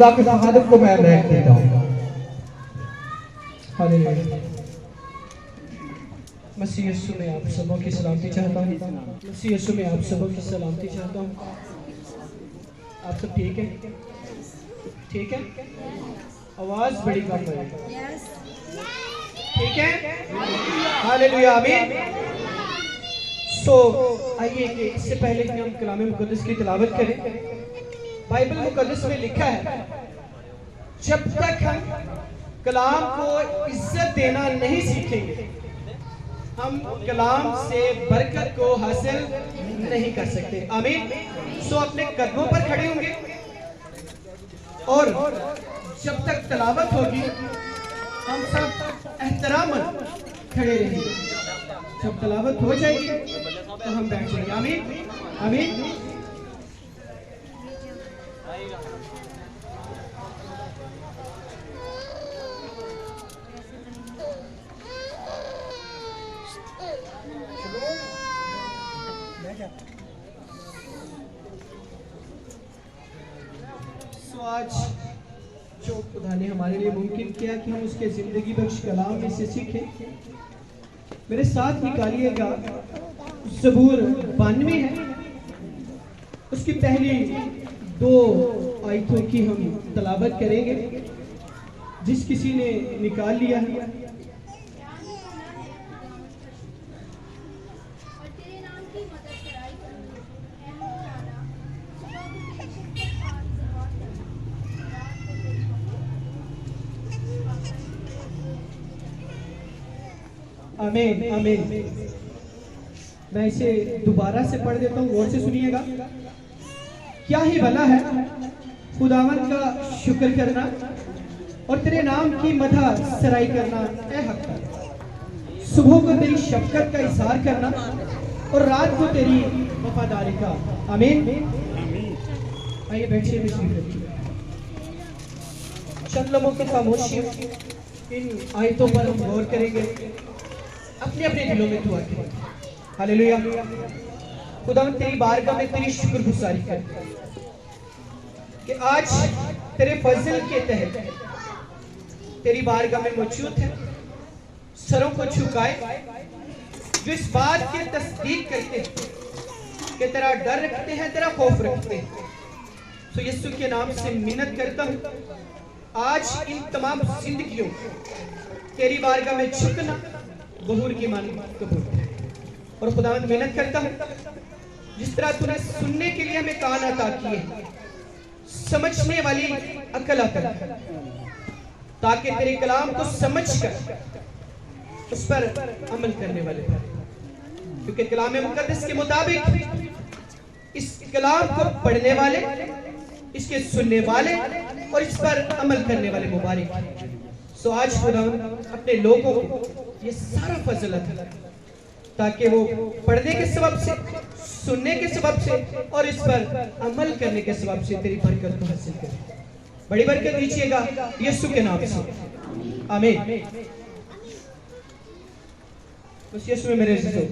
खुदा की शहादत को मैं बैठ देता हूँ। हालेलुया। मसीह यीशु में आप सबों की सलामती चाहता हूँ। मसीह यीशु में आप सबों की सलामती चाहता हूँ। आप सब ठीक है? ठीक है? आवाज बड़ी कम है। ठीक है? हालेलुया, आमीन। आइए कि इससे पहले कि हम कलाम मुकद्दस की तिलावत करें, बाइबल मुकद्दस में लिखा है जब तक हम कलाम को इज्जत देना नहीं सीखेंगे हम कलाम से बरकत को हासिल नहीं कर सकते। आमीन। अपने कदमों पर खड़े होंगे और जब तक तिलावत होगी हम सब एहतरामन खड़े रहेंगे। जब तिलावत हो जाएगी तो हम बैठ जाएंगे। आमीन, आमीन। आज जो खुदा ने हमारे लिए मुमकिन किया कि हम उसके जिंदगी बख्श कलाम में से सीखें, मेरे साथ निकालिएगा ज़बूर 92 है, उसकी पहली 2 आयतों की हम तलावत करेंगे। जिस किसी ने निकाल लिया है आमीन, आमीन। मैं इसे दोबारा से पढ़ देता हूँ, गौर से सुनिएगा। क्या ही भला है खुदावन का शुक्र करना और तेरे नाम की मदह सराई करना ए हक़। सुबह को तेरी शफ़क़त का इज़हार करना और रात को तेरी वफादारी का। आमीन। आइए बैठिए, चंद लम्हों की खामोशी इन आयतों पर हम गौर करेंगे, अपने अपने दिलों में दुआ करें। हालेलुया। खुदा तेरी बारगाह में तेरी शुक्रगुजारी करते हैं कि आज तेरे फजल के तहत तेरी बारगाह में मौजूद है, सरों को झुकाए जो इस बात की तस्दीक करते हैं कि तेरा डर रखते हैं, तेरा खौफ रखते हैं। यीशु के नाम से मिन्नत करता हूँ, आज इन तमाम जिंदगियों तेरी बारगाह में झुकना बहूर की मान कबूल है। और खुदावंद मेहनत करता हूँ जिस तरह तूने सुनने के लिए हमें कान अता किए, समझने वाली अकल अता कर, ताकि तेरे कलाम को समझकर उस पर अमल करने वाले बने। क्योंकि कलाम मुकद्दस के मुताबिक इस कलाम को पढ़ने वाले, इसके सुनने वाले और इस पर अमल करने वाले मुबारक। आज खुदावंद अपने लोगों को ये सारा फजल अता ताकि वो पढ़ने के सबब से, सुनने के सबब से और इस पर अमल करने के सबब से तेरी बरकत को हासिल करें। बड़ी बरकत दीजिएगा यीशु के नाम से, आमीन। बस यीशु में मेरे अज़ीज़ों,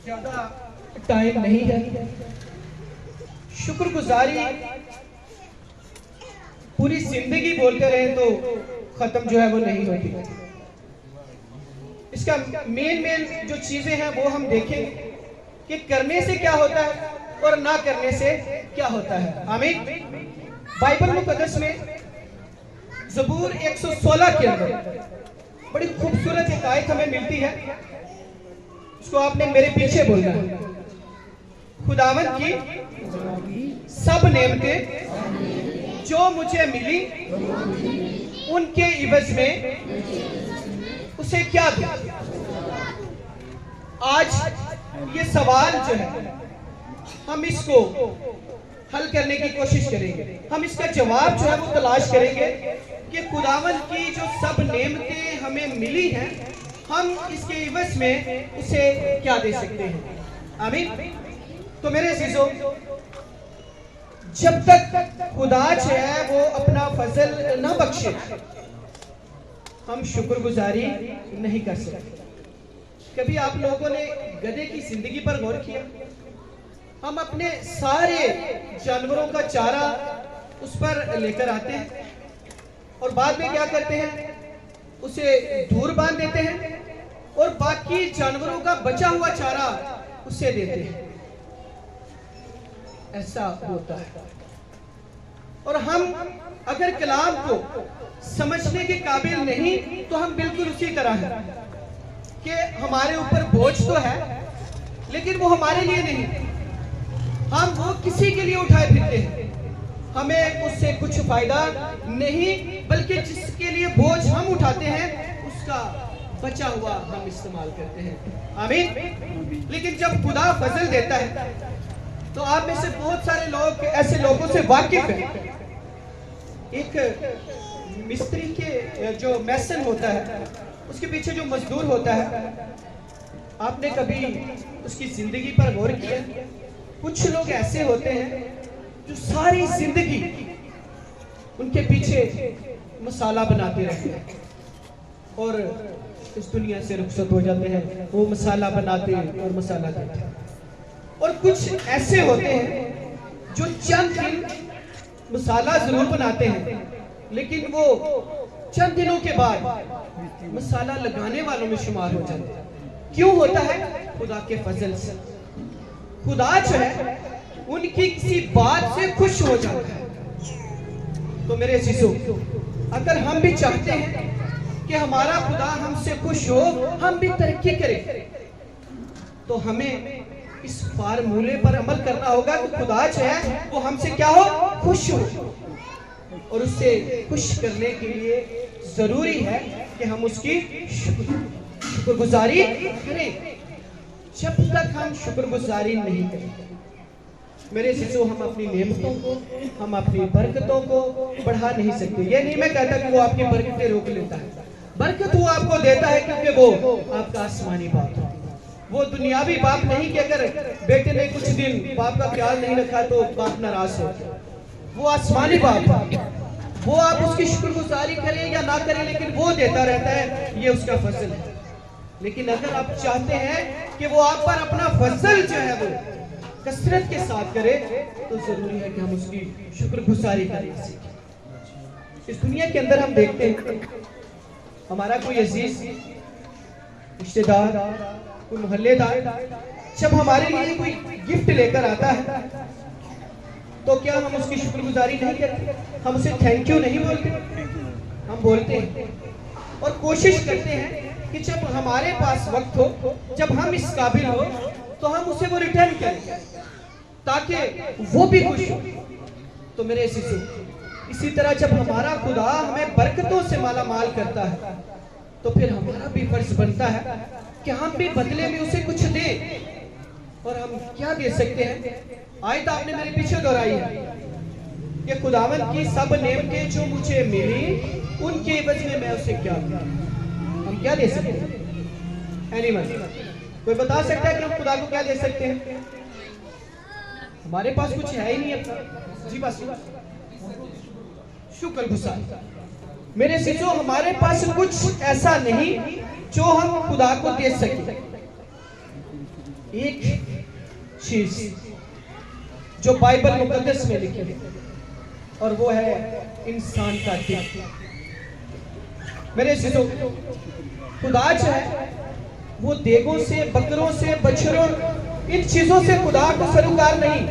ज्यादा टाइम नहीं है। शुक्रगुजारी पूरी जिंदगी बोलते रहे तो खत्म जो है वो नहीं होती। इसका मेन जो चीजें हैं वो हम देखेंगे कि करने से क्या होता है और ना करने से क्या होता है। आमीन। बाइबल मुकद्दस में ज़बूर 116 के अंदर बड़ी खूबसूरत एक आयत हमें मिलती है, उसको आपने मेरे पीछे बोलना है। खुदावंद की सब नेमतें जो मुझे मिली उनके इवज में उसे क्या दूं। आज ये सवाल जो है हम इसको हल करने की कोशिश करेंगे, हम इसका जवाब जो है वो तलाश करेंगे कि खुदावंद की जो सब नेमतें हमें मिली हैं हम इसके इवज में उसे क्या दे सकते हैं। आमीन। तो मेरे अज़ीज़ों, जब तक खुदा जो है वो अपना फजल न बख्शे हम शुक्रगुजारी नहीं कर सकते। कभी आप लोगों ने गधे की जिंदगी पर गौर किया? हम अपने सारे जानवरों का चारा उस पर लेकर आते हैं और बाद में क्या करते हैं, उसे दूर बांध देते हैं और बाकी जानवरों का बचा हुआ चारा उसे देते हैं। ऐसा होता है। और हम अगर कलाम को समझने के काबिल नहीं तो हम बिल्कुल उसी तरह हैं कि हमारे ऊपर बोझ तो है लेकिन वो हमारे लिए नहीं, हम वो किसी के लिए उठाए फिरते हैं। हमें उससे कुछ फायदा नहीं, बल्कि जिसके लिए बोझ हम उठाते हैं उसका बचा हुआ हम इस्तेमाल करते हैं। आमीन। लेकिन जब खुदा फजल देता है तो आप में से बहुत सारे लोग ऐसे लोगों से वाकिफ हैं। एक मिस्त्री के जो मैसन होता है उसके पीछे जो मजदूर होता है, आपने कभी उसकी जिंदगी पर गौर किया? कुछ लोग ऐसे होते हैं जो सारी जिंदगी उनके पीछे मसाला बनाते रहते हैं और इस दुनिया से रुखसत हो जाते हैं। वो मसाला बनाते और मसाला देते हैं। और कुछ ऐसे होते हैं जो चंद दिन मसाला जरूर बनाते हैं लेकिन वो चंद दिनों के बाद मसाला लगाने वालों में शुमार हो जाते हैं। क्यों होता है? खुदा के फजल से। खुदा जो है उनकी किसी बात से खुश हो जाता है। तो मेरे अजीजों, अगर हम भी चाहते हैं कि हमारा खुदा हमसे खुश हो, हम भी तरक्की करें, तो हमें इस फार्मूले पर अमल करना होगा कि खुदा जो है वो हमसे क्या हो, खुश हो। और उससे खुश करने के लिए जरूरी है कि हम उसकी शुक्रगुजारी करें। जब तक हम शुक्रगुजारी नहीं करेंगे मेरे शिशु, हम अपनी नेमतों को, हम अपनी बरकतों को बढ़ा नहीं सकते। ये नहीं मैं कहता कि वो आपकी बरकतें रोक लेता है, बरकत वो आपको देता है क्योंकि वो आपका आसमानी बाप है। वो दुनियावी बाप नहीं कि अगर बेटे ने कुछ दिन बाप का ख्याल नहीं रखा तो बाप नाराज हो। वो आसमानी बाप है, वो आप उसकी शुक्रगुजारी करें या ना करें लेकिन वो देता रहता है, ये उसका फजल है। लेकिन अगर आप चाहते हैं कि वो आप पर अपना फजल जो है वो कसरत के साथ करे तो जरूरी है कि हम उसकी शुक्रगुजारी करें। इस दुनिया के अंदर हम देखते हैं हमारा कोई अजीज रिश्तेदार, कोई मोहल्लेदार जब हमारे लिए कोई गिफ्ट लेकर आता है तो क्या हम उसकी शुक्रगुजारी नहीं करते? हम उसे थैंक यू नहीं बोलते? हम बोलते हैं और कोशिश करते हैं कि जब हमारे पास वक्त हो, जब हम इस काबिल हो तो हम उसे वो रिटर्न करें ताकि वो भी खुश हो। तो मेरे शिशु, इसी तरह जब हमारा खुदा हमें बरकतों से माला माल करता है तो फिर हमारा भी फर्ज बनता है कि हम भी बदले में उसे कुछ दें। और हम क्या दे सकते हैं? आयत आपने मेरे पीछे दोहराई है कि खुदावन की सब नेमतें जो मुझे मिली उनके एवज में मैं उसे क्या दूं? हम क्या दे सकते हैं? एनीवन कोई बता सकता है कि हम खुदा को क्या दे सकते हैं? हमारे पास कुछ है ही नहीं अपना। जी बस शुक्रगुजार। मेरे शिशु, हमारे पास कुछ ऐसा नहीं जो हम खुदा को दे सके। एक चीज जो बाइबल मुकद्दस में लिखी है और वो है इंसान का दिल। मेरे शिशु, खुदा जो है वो देगों से, बकरों से, बछड़ों, इन चीजों से खुदा को सरोकार नहीं।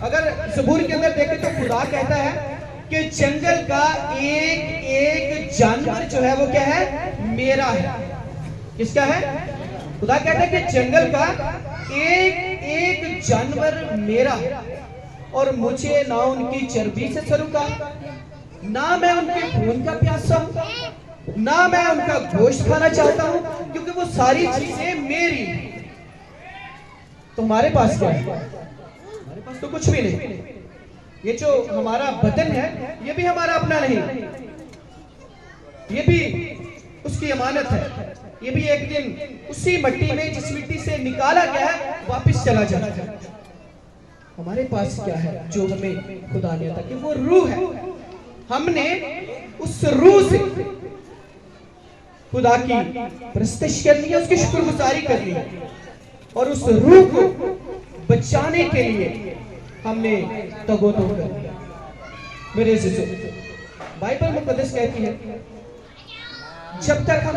अगर ज़बूर के अंदर देखें तो खुदा कहता है कि जंगल का एक एक जानवर जो है वो क्या है? मेरा है। किसका है? खुदा कहता है कि जंगल का एक एक जानवर मेरा है और मुझे ना उनकी चर्बी से सरोकार, ना मैं उनके खून का प्यासा हूं, ना मैं उनका गोश्त खाना चाहता हूं, क्योंकि वो सारी चीजें मेरी। तो हमारे पास क्या है? हमारे पास तो कुछ भी नहीं। ये जो हमारा बदन है ये भी हमारा अपना नहीं, ये भी उसकी अमानत है। ये भी एक दिन उसी मिट्टी में, जिस मिट्टी से निकाला गया है, वापस चला जाएगा। हमारे पास क्या है जो हमें खुदा ने अता किया? वो रूह है। हमने उस रूह से खुदा की प्रस्तश करनी है, उसकी शुक्रगुजारी करनी है और उस रूह को बचाने के लिए हमने तगोदो कर। मेरे अजीजों, बाइबल मुकद्दस कहती है जब तक हम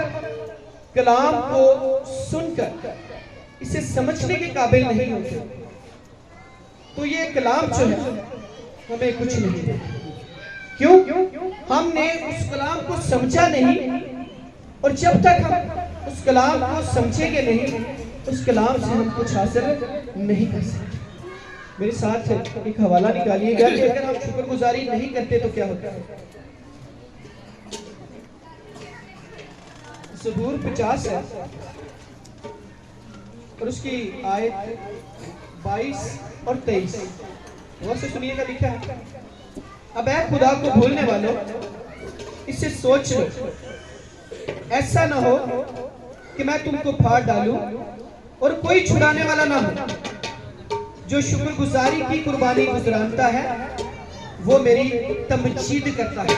कलाम को सुनकर इसे समझने के काबिल नहीं होते तो ये कलाम जो है हमें कुछ नहीं देता। क्यों? हमने उस कलाम को समझा नहीं, और जब तक हम उस कलाम को समझेंगे नहीं उस कलाम से हम कुछ हासिल नहीं कर सकते। मेरे साथ एक हवाला निकालिएगा कि अगर हम शुक्रगुजारी नहीं करते तो क्या होता है। ज़बूर 50 है और उसकी आयत 22 और 23 गौर से सुनिएगा। लिखा है, अब ऐ खुदा को भूलने वालों इससे सोच लो, ऐसा ना हो कि मैं तुमको फाड़ डालूं और कोई छुड़ाने वाला ना हो। जो शुक्रगुजारी की कुर्बानी गुजरानता है वो मेरी तमजीद करता है,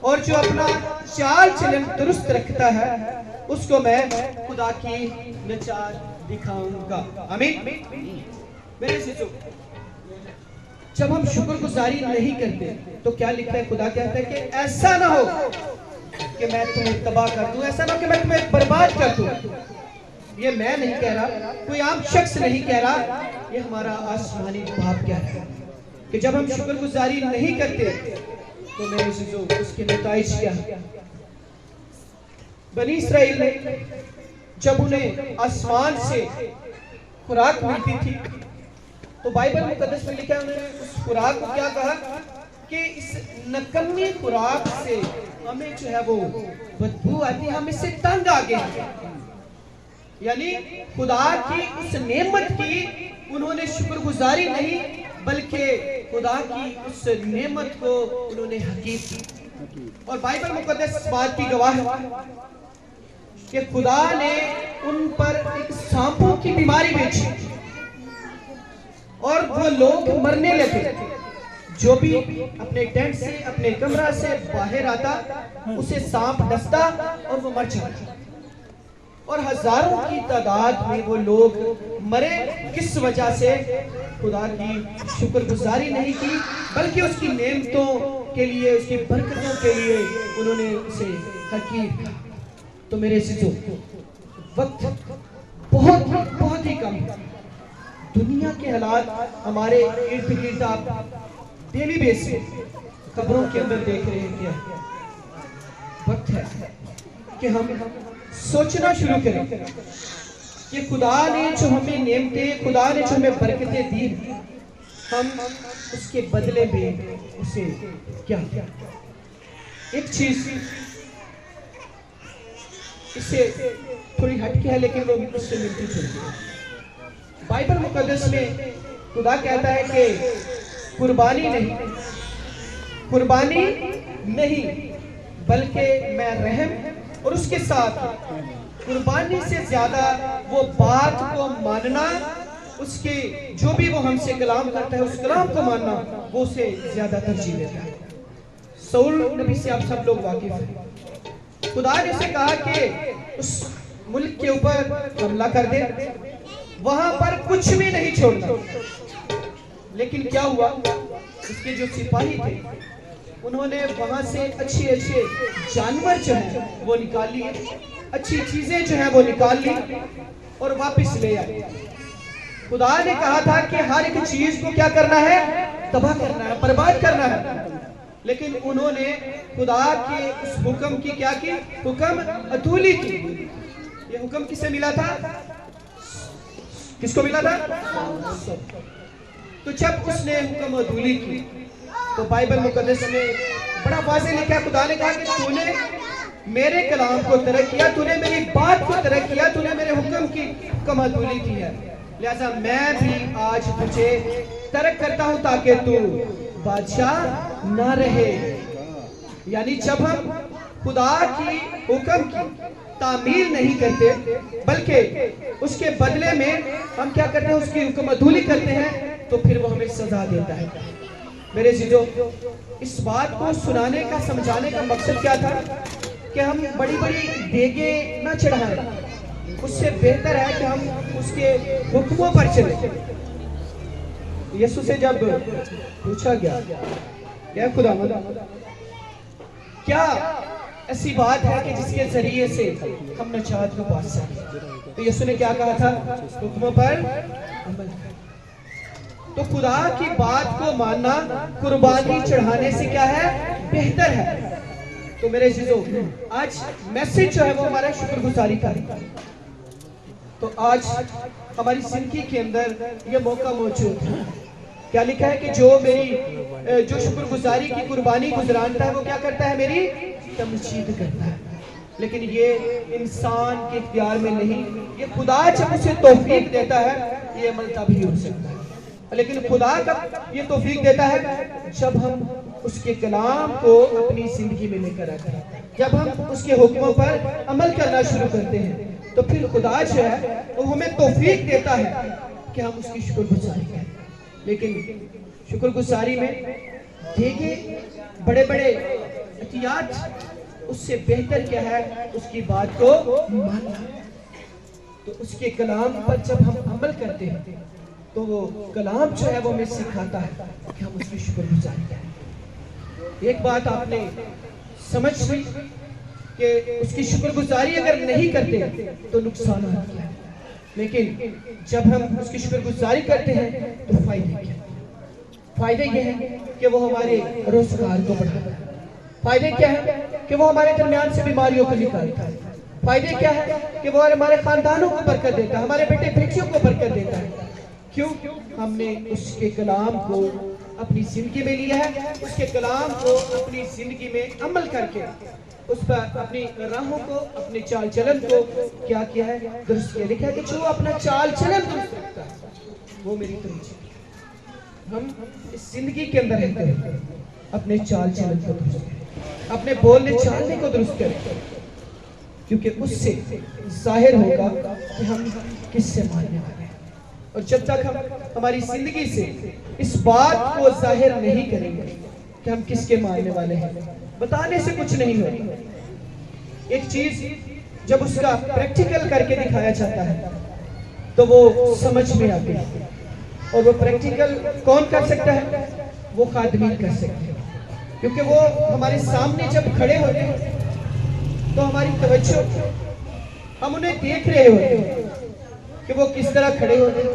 और जो अपना चाल चलन दुरुस्त रखता है उसको मैं खुदा की नचार दिखाऊंगा। आमीन। मेरे अजीजों, जब हम शुक्रगुजारी नहीं करते तो क्या लिखता है? खुदा कहता है कि ऐसा ना हो कि मैं तुम्हें तबाह कर दूं, ऐसा ना हो कि मैं तुम्हें बर्बाद कर दूं। ये मैं नहीं कह रहा, कोई आम शख्स नहीं कह रहा, ये हमारा आसमानी बाप कह रहा है कि जब हम शुक्रगुजारी नहीं करते तो मेरे अजीजों उसके नताइज क्या है। बनी इस्राइल ने जब उन्हें आसमान से खुराक मिलती थी तो बाइबल मुकद्दस में लिखा है उन्होंने उस खुराक को क्या कहा कि इस नकम्मी खुराक से हमें जो है वो बदबू आती है, हम इससे तंग आ गए। यानी खुदा की उस नेमत की उन्होंने शुक्रगुजारी नहीं बल्कि खुदा की उस नेमत को उन्होंने हकीर की। और बाइबल मुकद्दस इस बात की गवाह है कि खुदा ने उन पर एक सांपों की बीमारी भेजी और वो लोग मरने लगे। जो भी अपने टेंट से अपने कमरा से बाहर आता उसे सांप डसता और वो मर जाता, और हजारों की तादाद में वो लोग मरे। किस वजह से? खुदा की शुक्रगुजारी नहीं की बल्कि उसकी नेमतों के लिए, उसकी बरकतों के लिए उन्होंने उसे हकीर किया। तो मेरे अजीजों, वक्त बहुत ही कम है। दुनिया के हालात हमारे इर्द गिर्द आप डेली बेसिस खबरों के अंदर देख रहे हैं। क्या वक्त है कि हम सोचना शुरू करें कि खुदा ने जो हमें नेमतें, खुदा ने जो हमें बरकतें दी, हम उसके बदले में उसे क्या क्या। एक चीज इससे थोड़ी हटके है लेकिन वो उससे मिलती जुलती है। बाइबल मुकद्दस में खुदा कहता है कि कुर्बानी नहीं बल्कि मैं रहम, और उसके साथ कुर्बानी से ज्यादा वो बात को मानना, उसके जो भी वो हमसे कलाम करता है उस कलाम को मानना, वो उसे ज्यादा तरजीह देता है। सऊल नबी से आप सब लोग वाकिफ हैं। खुदा ने उसे कहा कि उस मुल्क के ऊपर हमला कर दे, वहां पर कुछ भी नहीं छोड़ना। लेकिन क्या हुआ? उसके जो सिपाही थे उन्होंने वहां से अच्छे जानवर जो है वो निकाल लिए, अच्छी चीजें जो है वो निकाल ली और वापस ले आए। खुदा ने कहा था कि हर एक चीज को क्या करना है? तबाह करना है, बर्बाद करना है। लेकिन उन्होंने खुदा के उस हुक्म की क्या की? हुक्म अतूली की। ये हुक्म किसे मिला था? किसको मिला था? तो जब उसने हुक्म अतूली की तो बाइबल मुकद्दस में बड़ा वाज़ेह लिखा, खुदा ने कहा कि तूने मेरे कलाम को तरक किया, तूने मेरी बात को तरक किया, तूने मेरे हुक्म की कमातूली की है, लिहाजा मैं भी आज तुझे तरक करता हूं ताकि तू बादशाह ना रहे। यानी जब हम खुदा की हुक्म की तामील नहीं करते बल्कि उसके बदले में हम क्या करते हैं? उसकी हुक्म अधूली करते हैं, तो फिर वो हमें सजा देता है। मेरे जीजो, इस बात को सुनाने का, समझाने का मकसद क्या था कि हम बड़ी बड़ी देगे ना चढ़ाएं। उससे बेहतर है कि हम उसके हुक्मों पर चलें। यीशु से जब पूछा गया क्या खुदावंद क्या ऐसी बात है कि जिसके जरिए से हम नजात को पा सकें, तो यीशु ने क्या कहा था? हुक्मों पर अमल कर। तो खुदा की बात को मानना कुर्बानी चढ़ाने से क्या है? बेहतर है। तो मेरे जीजो, आज मैसेज जो है वो हमारा शुक्रगुजारी का है। तो आज हमारी जिंदगी के अंदर ये मौका मौजूद है। क्या लिखा है कि जो शुक्रगुजारी की कुर्बानी गुजरानता है वो क्या करता है? मेरी तमजीद करता है। लेकिन ये इंसान के इख्तियार में नहीं, ये खुदा जब उसे तौफीक देता है ये अमल तभी हो सकता है। लेकिन खुदा का ये तौफीक देता है जब हम उसके कलाम को अपनी जिंदगी में लेकर आते हैं, जब हम उसके हुक्मों पर अमल करना शुरू करते हैं, तो फिर खुदा जो है वो हमें तौफीक देता है कि हम उसकी शुक्रगुजारी करें। लेकिन शुक्रगुजारी में देखिए बड़े बड़े एहतियात, उससे बेहतर क्या है? उसकी बात को मानना। तो उसके कलाम पर जब हम अमल करते हैं तो वो कलाम जो है वो हमें सिखाता है कि हम उसकी शुक्रगुजारी करें। एक बात आपने समझ ली कि उसकी शुक्रगुजारी अगर नहीं करते तो नुकसान क्या है, लेकिन जब हम उसकी शुक्रगुजारी करते हैं तो फायदे क्या है? फायदे ये हैं कि वो हमारे रोजगार को बढ़ाता है। फायदे क्या है? कि वो हमारे दरमियान से बीमारियों को निकालता है। फायदे क्या है? कि वो हमारे खानदानों को बरकत देता है, हमारे बेटे बेटियों को बरकत देता है। क्यों? हमने उसके कलाम को अपनी जिंदगी में लिया है, उसके कलाम को अपनी जिंदगी में अमल करके उस पर अपनी राहों को, अपने चाल चलन को क्या किया है? दुरुस्त किया। लिखा है कि जो अपना चाल चलन दुरुस्त रखता है वो मेरी तरजीह। हम इस जिंदगी के अंदर रहते हैं, अपने चाल चलन को दुरुस्त करें, अपने बोलने चालने को दुरुस्त करें, क्योंकि उससे जाहिर होगा कि हम किससे मानने वाले हैं। और जब तक हम हमारी जिंदगी से इस बात को जाहिर नहीं करेंगे कि हम किसके मानने वाले हैं, बताने से कुछ नहीं होगा। एक चीज जब उसका प्रैक्टिकल करके दिखाया जाता है तो वो समझ में आती है। और वो प्रैक्टिकल कौन कर सकता है? वो खादमीन कर सकते हैं, क्योंकि वो हमारे सामने जब खड़े होते हैं तो हमारी तवज्जो, हम उन्हें देख रहे होते हैं कि वो किस तरह खड़े होते हैं,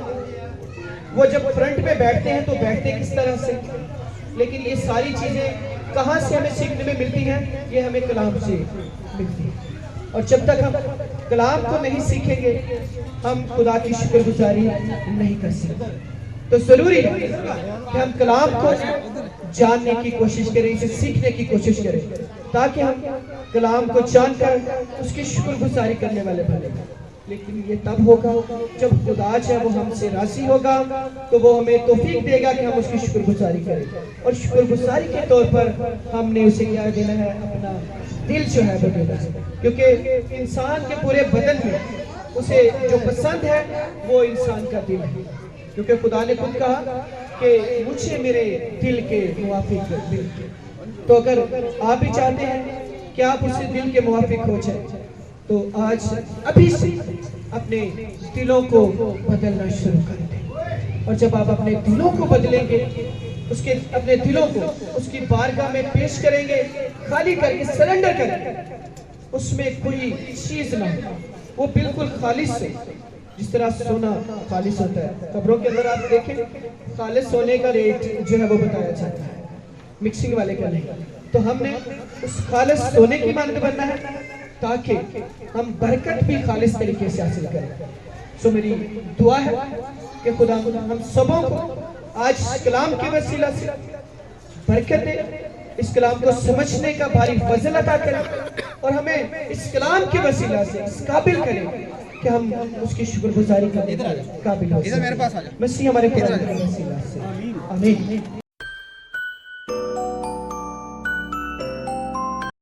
वो जब फ्रंट में बैठते हैं तो बैठते किस तरह से। लेकिन ये सारी चीजें कहाँ से हमें सीखने में मिलती हैं? ये हमें कलाम से मिलती है। और जब तक हम कलाम को नहीं सीखेंगे हम खुदा की शुक्रगुजारी नहीं कर सकते। तो जरूरी है कि हम कलाम को जानने की कोशिश करें, इसे सीखने की कोशिश करें, ताकि हम कलाम को जानकर उसकी शुक्रगुजारी करने वाले बने। लेकिन ये तब होगा जब खुदा जो है वो हमसे राजी होगा, तो वो हमें तौफीक देगा कि हम उसकी शुक्रगुजारी करें। और शुक्रगुजारी के तौर पर हमने उसे क्या देना है? अपना दिल जो है वो देना है, क्योंकि इंसान के पूरे बदन में उसे जो पसंद है वो इंसान का दिल है। क्योंकि खुदा ने खुद कहा कि मुझे मेरे दिल के मुवाफिक दिल के। तो अगर आप भी चाहते हैं कि आप उससे दिल के मुवाफिक हो जाए, तो आज अभी से अपने दिलों को बदलना शुरू कर दें। और जब आप अपने दिलों को बदलेंगे, अपने दिलों को उसकी बारगाह में पेश करेंगे, खाली करके सरेंडर करेंगे, उसमें कोई चीज ना हो, वो बिल्कुल खालिश है। जिस तरह सोना खालिश होता है, कब्रों के अंदर आप देखें खालिश सोने का रेट जो है वो बताया जाता है, मिक्सिंग वाले का नहीं। तो हमने उस खालिश सोने की मानद बनना है ताकि हम बरकत भी खालिश तरीके से हासिल करें। सो मेरी दुआ है कि खुदा हम सबों को आज कलाम के वसीला से बरकत दे, इस कलाम को समझने का भारी फजल अता करे और हमें इस कलाम के वसीला से इस काबिल करें कि हम उसकी शुक्रगुजारी करने के काबिल हो। मसीह हमारे खुदा के वसीला से आमीन।